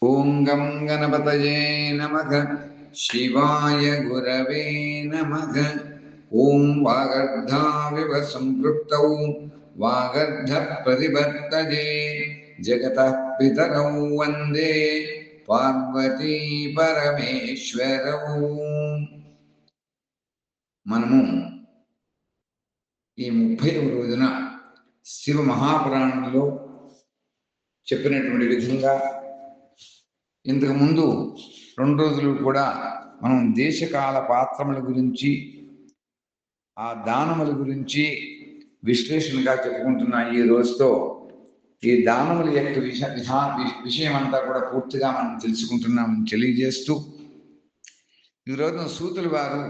ఓం గం గణపతయే నమః. శివాయ గురవే నమః. ఓం వాగర్ధావివ సంపృక్తౌ వాగర్ధ ప్రతిపత్తయే జగతః పితరౌ వందే పార్వతీ పరమేశ్వరౌ. మనము ఈ 30వ రోజున శివ మహాపురాణంలో చెప్పినటువంటి విధంగా ఇంతకు ముందు 2 రోజులు కూడా మనం దేశకాల పాత్రముల గురించి, ఆ దానముల గురించి విశ్లేషణగా చెప్పుకుంటున్న ఈ రోజుతో ఈ దానముల యొక్క విషయం అంతా కూడా పూర్తిగా మనం తెలుసుకుంటున్నామని తెలియజేస్తూ, ఈ రోజున సూతులు వారు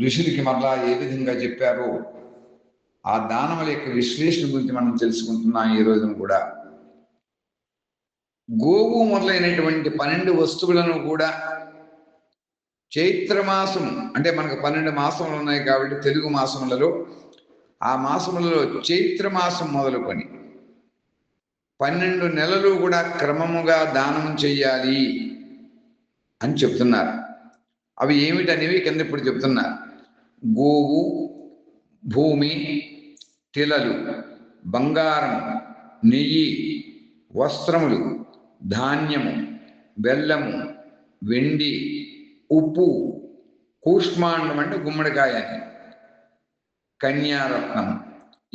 ఋషులకి మరలా ఏ విధంగా చెప్పారో ఆ దానముల యొక్క విశ్లేషణ గురించి మనం తెలుసుకుంటున్నాం. ఈ రోజున కూడా గోవు మొదలైనటువంటి 12 వస్తువులను కూడా చైత్రమాసం, అంటే మనకు 12 మాసములు ఉన్నాయి కాబట్టి తెలుగు మాసములలో, ఆ మాసములలో చైత్రమాసం మొదలుకొని 12 నెలలు కూడా క్రమముగా దానం చెయ్యాలి అని చెప్తున్నారు. అవి ఏమిటనేవి కింద ఇప్పుడు చెప్తున్నారు. గోవు, భూమి, తిలలు, బంగారం, నెయ్యి, వస్త్రములు, ధాన్యము, బెల్లము, వెండి, ఉప్పు, కూష్మాండం అంటే గుమ్మడికాయ అని, కన్యారత్నం,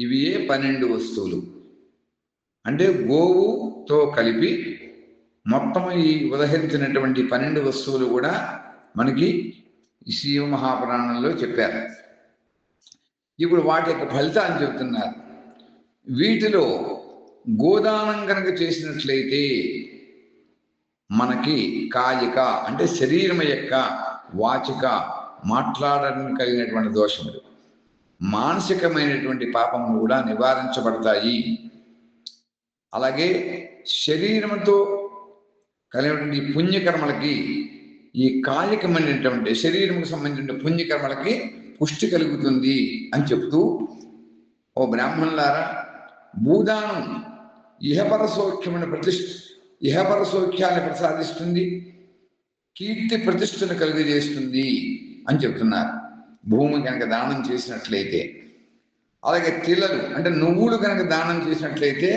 ఇవి 12 వస్తువులు. అంటే గోవుతో కలిపి మొత్తం ఈ ఉదహరించినటువంటి 12 వస్తువులు కూడా మనకి శివ మహాపురాణంలో చెప్పారు. ఇప్పుడు వాటి యొక్క ఫలితాన్ని చెబుతున్నారు. వీటిలో గోదానం కనుక చేసినట్లయితే మనకి కాయిక అంటే శరీరం యొక్క, వాచిక మాట్లాడడానికి కలిగినటువంటి దోషములు, మానసికమైనటువంటి పాపములు కూడా నివారించబడతాయి. అలాగే శరీరంతో కలిగినటువంటి పుణ్యకర్మలకి, ఈ కాయికమైనటువంటి శరీరంకు సంబంధించిన పుణ్యకర్మలకి పుష్టి కలుగుతుంది అని చెప్తూ, ఓ బ్రాహ్మణులారా, భూదానం ఇహపర సౌఖ్యాన్ని ప్రసాదిస్తుంది, కీర్తి ప్రతిష్టను కలుగజేస్తుంది అని చెప్తున్నారు. భూమి కనుక దానం చేసినట్లయితే, అలాగే తిలలు అంటే నువ్వులు కనుక దానం చేసినట్లయితే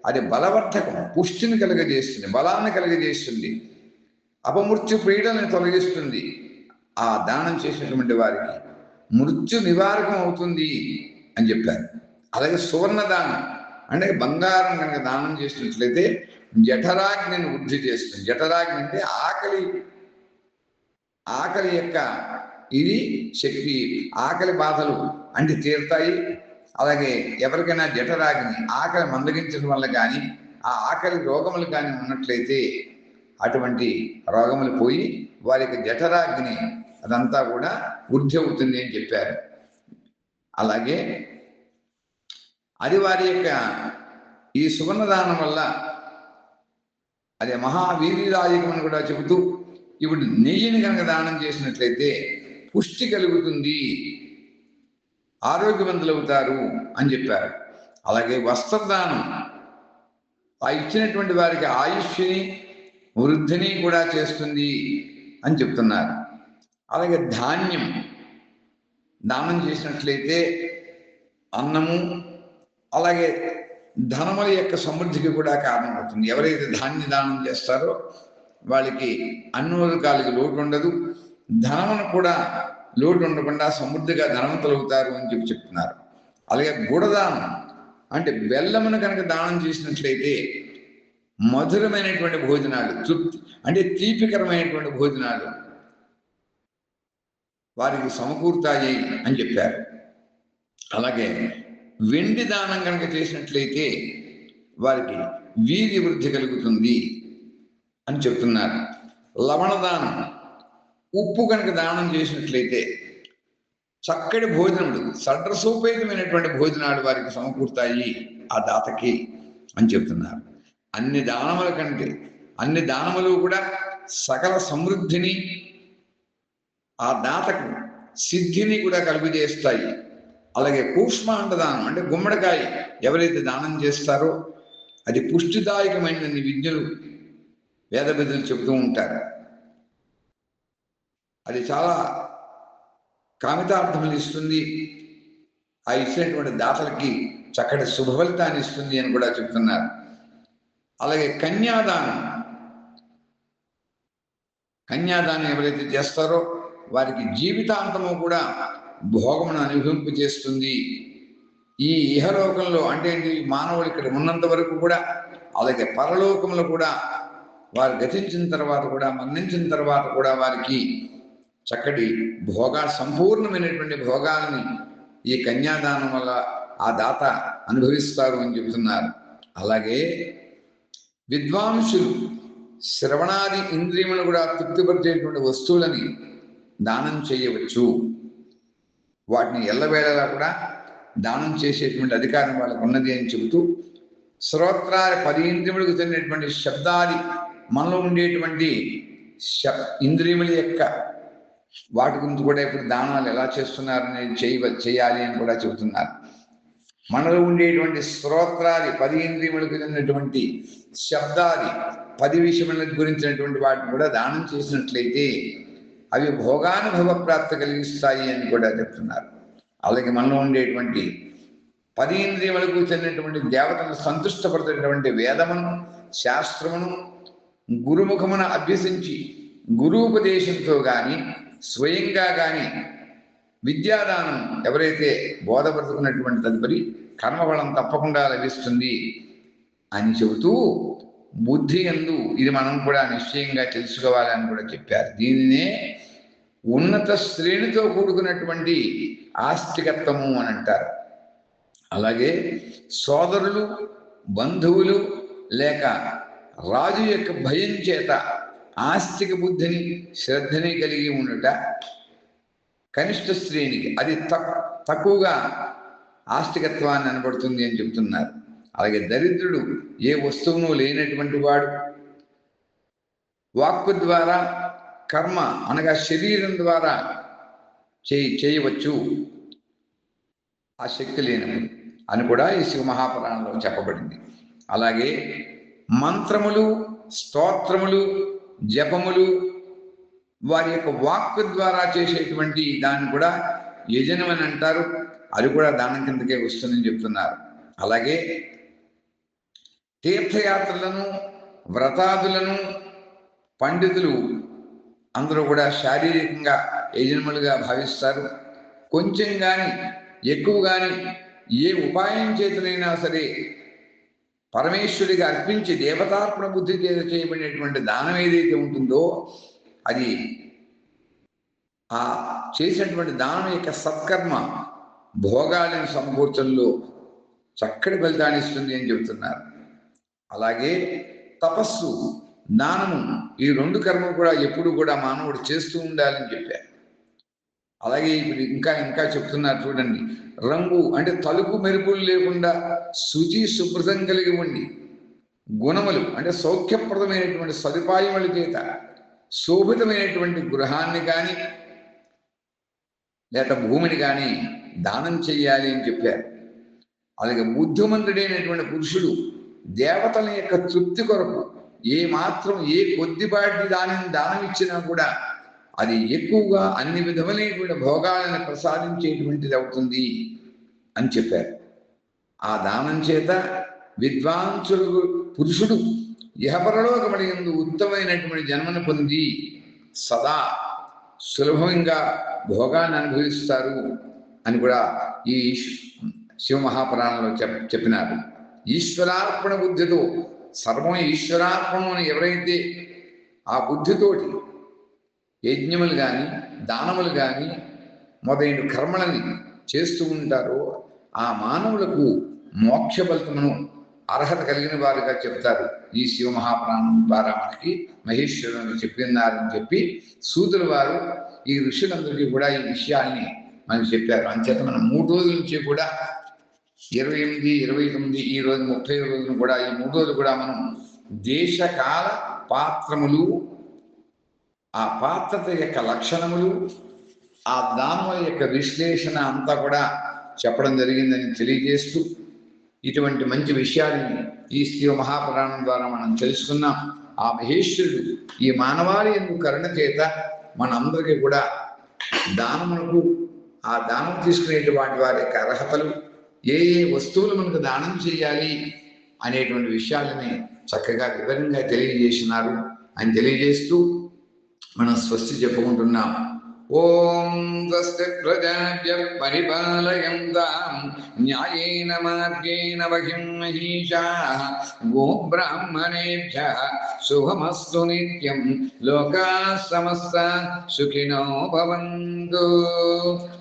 అది బలవర్ధకం, పుష్టిని కలుగజేస్తుంది, బలాన్ని కలుగజేస్తుంది, అపమృత్యు పీడలను తొలగిస్తుంది. ఆ దానం చేసినటువంటి వారికి మృత్యు నివారకం అవుతుంది అని చెప్పారు. అలాగే సువర్ణ దానం అంటే బంగారం కనుక దానం చేసినట్లయితే జఠరాగ్నిని వృద్ధి చేస్తుంది. జఠరాగ్ని అంటే ఆకలి యొక్క ఇది శక్తి, ఆకలి బాధలు అంటే తీరుతాయి. అలాగే ఎవరికైనా జఠరాగ్ని, ఆకలి మందగించడం వల్ల కానీ, ఆ ఆకలి రోగములు కానీ ఉన్నట్లయితే అటువంటి రోగములు పోయి వారికి జఠరాగ్ని అదంతా కూడా వృద్ధి అవుతుంది అని చెప్పారు. అలాగే అది వారి యొక్క ఈ సువర్ణదానం వల్ల అదే మహావీర్యదాయకం అని కూడా చెబుతూ, ఇప్పుడు నెయ్యిని కనుక దానం చేసినట్లయితే పుష్టి కలుగుతుంది, ఆరోగ్యవంతులవుతారు అని చెప్పారు. అలాగే వస్త్రదానం ఆ ఇచ్చినటువంటి వారికి ఆయుష్ని, వృద్ధిని కూడా చేస్తుంది అని చెప్తున్నారు. అలాగే ధాన్యం దానం చేసినట్లయితే అన్నము, అలాగే ధనముల యొక్క సమృద్ధికి కూడా కారణమవుతుంది. ఎవరైతే ధాన్య దానం చేస్తారో వాళ్ళకి అన్ని రకాలకి లోటు ఉండదు, ధనమును కూడా లోటు ఉండకుండా సమృద్ధిగా ధనవంతులు అవుతారు అని చెప్తున్నారు. అలాగే గుడదానం అంటే బెల్లమును కనుక దానం చేసినట్లయితే మధురమైనటువంటి భోజనాలు, తృప్తి అంటే తీపికరమైనటువంటి భోజనాలు వారికి సమకూరుతాయి అని చెప్పారు. అలాగే వెండి దానం కనుక చేసినట్లయితే వారికి వీర్య వృద్ధి కలుగుతుంది అని చెప్తున్నారు. లవణదానం, ఉప్పు కనుక దానం చేసినట్లయితే చక్కటి భోజనములు, షడ్రసోపేతమైనటువంటి భోజనాలు వారికి సమకూరుతాయి ఆ దాతకి అని చెప్తున్నారు. అన్ని దానముల కంటే అన్ని దానములు కూడా సకల సమృద్ధిని, ఆ దాతకు సిద్ధిని కూడా కలుగజేస్తాయి. అలాగే కూష్మాండ దానం అంటే గుమ్మడికాయ ఎవరైతే దానం చేస్తారో అది పుష్టిదాయకమైన విద్యలు వేద పెద్దలు చెబుతూ ఉంటారు. అది చాలా కామితార్థములు ఇస్తుంది. ఆ ఇచ్చినటువంటి దాతలకి చక్కటి శుభ ఫలితాన్ని ఇస్తుంది అని కూడా చెప్తున్నారు. అలాగే కన్యాదానం ఎవరైతే చేస్తారో వారికి జీవితాంతము కూడా భోగమును అనుభవింపు చేస్తుంది. ఈ ఇహలోకంలో అంటే మానవులు ఇక్కడ ఉన్నంత వరకు కూడా, అలాగే పరలోకంలో కూడా వారు గతించిన తర్వాత కూడా, మరణించిన తర్వాత కూడా వారికి చక్కటి సంపూర్ణమైనటువంటి భోగాలని ఈ కన్యాదానం వల్ల ఆ దాత అనుభవిస్తారు అని చెబుతున్నారు. అలాగే విద్వాంసులు శ్రవణాది ఇంద్రియములు కూడా తృప్తిపరిచేటువంటి వస్తువులని దానం చేయవచ్చు. వాటిని ఎల్లవేళలా కూడా దానం చేసేటువంటి అధికారం వాళ్ళకు ఉన్నది అని చెబుతూ, శ్రోత్రాది 10 ఇంద్రియములకు చెందినటువంటి శబ్దాది మనలో ఉండేటువంటి ఇంద్రియముల యొక్క వాటి గురించి కూడా ఇప్పుడు దానాలు ఎలా చేస్తున్నారు అనేది చేయాలి అని కూడా చెబుతున్నారు. మనలో ఉండేటువంటి శ్రోత్రాది 10 ఇంద్రియములకు చెందినటువంటి శబ్దాది 10 విషయముల గురించినటువంటి వాటిని కూడా దానం చేసినట్లయితే అవి భోగానుభవ ప్రాప్తి కలిగిస్తాయి అని కూడా చెప్తున్నారు. అలాగే మనలో ఉండేటువంటి 10 ఇంద్రియములకు చెందినటువంటి దేవతను సంతుష్టపడుతున్నటువంటి వేదమును, శాస్త్రమును గురుముఖమున అభ్యసించి గురూపదేశంతో కానీ స్వయంగా కానీ విద్యాదానం ఎవరైతే బోధపడుతున్నటువంటి తదుపరి కర్మఫలం తప్పకుండా లభిస్తుంది అని చెబుతూ, బుద్ధి యందు ఇది మనం కూడా నిశ్చయంగా తెలుసుకోవాలని కూడా చెప్పారు. దీనినే ఉన్నత శ్రేణితో కూడుకున్నటువంటి ఆస్తికత్వము అని అంటారు. అలాగే సోదరులు, బంధువులు లేక రాజు యొక్క భయం చేత ఆస్తిక బుద్ధిని, శ్రద్ధని కలిగి ఉండుట కనిష్ట శ్రేణికి, అది తక్కువగా ఆస్తికత్వాన్ని అనబడుతుంది అని చెప్తున్నారు. అలాగే దరిద్రుడు ఏ వస్తువును లేనటువంటి వాడు, వాక్కు ద్వారా కర్మ అనగా శరీరం ద్వారా చేయవచ్చు ఆ శక్తి లేనప్పుడు అని కూడా ఈ శివ మహాపురాణంలో చెప్పబడింది. అలాగే మంత్రములు, స్తోత్రములు, జపములు వారి యొక్క వాక్కు ద్వారా చేసేటువంటి దాన్ని కూడా యజనం అని అంటారు. అది కూడా దానం కిందకే వస్తుందని చెప్తున్నారు. అలాగే తీర్థయాత్రలను, వ్రతాదులను పండితులు అందరూ కూడా శారీరకంగా యజనములుగా భావిస్తారు. కొంచెం కానీ ఎక్కువ కానీ ఏ ఉపాయం చేతనైనా సరే పరమేశ్వరుడిగా అర్పించి దేవతార్పణ బుద్ధి చేత చేయబడినటువంటి దానం ఏదైతే ఉంటుందో అది ఆ చేసినటువంటి దానం యొక్క సత్కర్మ భోగాలను సమకూర్చడంలో చక్కటి ఫలితాన్ని ఇస్తుంది అని చెబుతున్నారు. అలాగే తపస్సు, దానము ఈ 2 కర్మలు కూడా ఎప్పుడు కూడా మానవుడు చేస్తూ ఉండాలని చెప్పారు. అలాగే ఇప్పుడు ఇంకా చెప్తున్నారు చూడండి. రంగు అంటే తలుపు మెరుపులు లేకుండా శుచి శుభ్రతం కలిగి ఉండి, గుణములు అంటే సౌఖ్యప్రదమైనటువంటి సదుపాయముల చేత శోభితమైనటువంటి గృహాన్ని కానీ లేక భూమిని కానీ దానం చెయ్యాలి అని చెప్పారు. అలాగే బుద్ధిమంతుడైనటువంటి పురుషుడు దేవతల యొక్క తృప్తి కొరకు ఏ కొద్దిపాటి దానం ఇచ్చినా కూడా అది ఎక్కువగా అన్ని విధములైనటువంటి భోగాలను ప్రసాదించేటువంటిది అవుతుంది అని చెప్పారు. ఆ దానం చేత విద్వాంసుడు పురుషుడు ఇహపరలోకముల యందు ఉత్తమమైనటువంటి జన్మను పొంది సదా సులభంగా భోగాన్ని అనుభవిస్తారు అని కూడా ఈ శివ మహాపురాణంలో చెప్పినారు. ఈశ్వరార్పణ బుద్ధితో సర్వం ఈశ్వరార్పణం అని ఎవరైతే ఆ బుద్ధితోటి యజ్ఞములు కానీ దానములు కానీ మొదలైన కర్మలని చేస్తూ ఉంటారో ఆ మానవులకు మోక్ష ఫలితమును అర్హత కలిగిన వారుగా చెప్తారు. ఈ శివ మహాపురాణం ద్వారా మనకి మహేశ్వరుని చెప్పినారని చెప్పి సూతుల వారు ఈ ఋషులందరికీ కూడా ఈ విషయాల్ని మనకి చెప్పారు. అంచేత మనం 3 రోజుల నుంచి కూడా 28, 29 ఈ రోజు 30 రోజులు కూడా ఈ 3 రోజులు కూడా మనం దేశకాల పాత్రములు, ఆ పాత్రత యొక్క లక్షణములు, ఆ దానముల యొక్క విశ్లేషణ అంతా కూడా చెప్పడం జరిగిందని తెలియజేస్తూ ఇటువంటి మంచి విషయాన్ని ఈ శివ మహాపురాణం ద్వారా మనం తెలుసుకున్నాం. ఆ మహేశ్వరుడు ఈ మానవాళి ఎందుకు కరుణ చేత మనందరికీ కూడా దానమునకు, ఆ దానం తీసుకునేటువంటి వారి యొక్క అర్హతలు, ఏ ఏ వస్తువులు మనకు దానం చేయాలి అనేటువంటి విషయాలని చక్కగా వివరంగా తెలియజేసినారు అని తెలియజేస్తూ మనం స్వస్తి చెప్పుకుంటున్నాం. ఓం స్వస్తి ప్రజాభ్యః పరిపాలయంతాం న్యాయేన మార్గేణ మహిం మహీషాః గోబ్రాహ్మణేభ్యః శుభమస్తు నిత్యం లోకాః సమస్తాః సుఖినో భవంతు.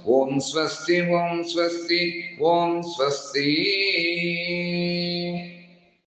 ఓం స్వస్తి, ఓం స్వస్తి, ఓం స్వస్తి.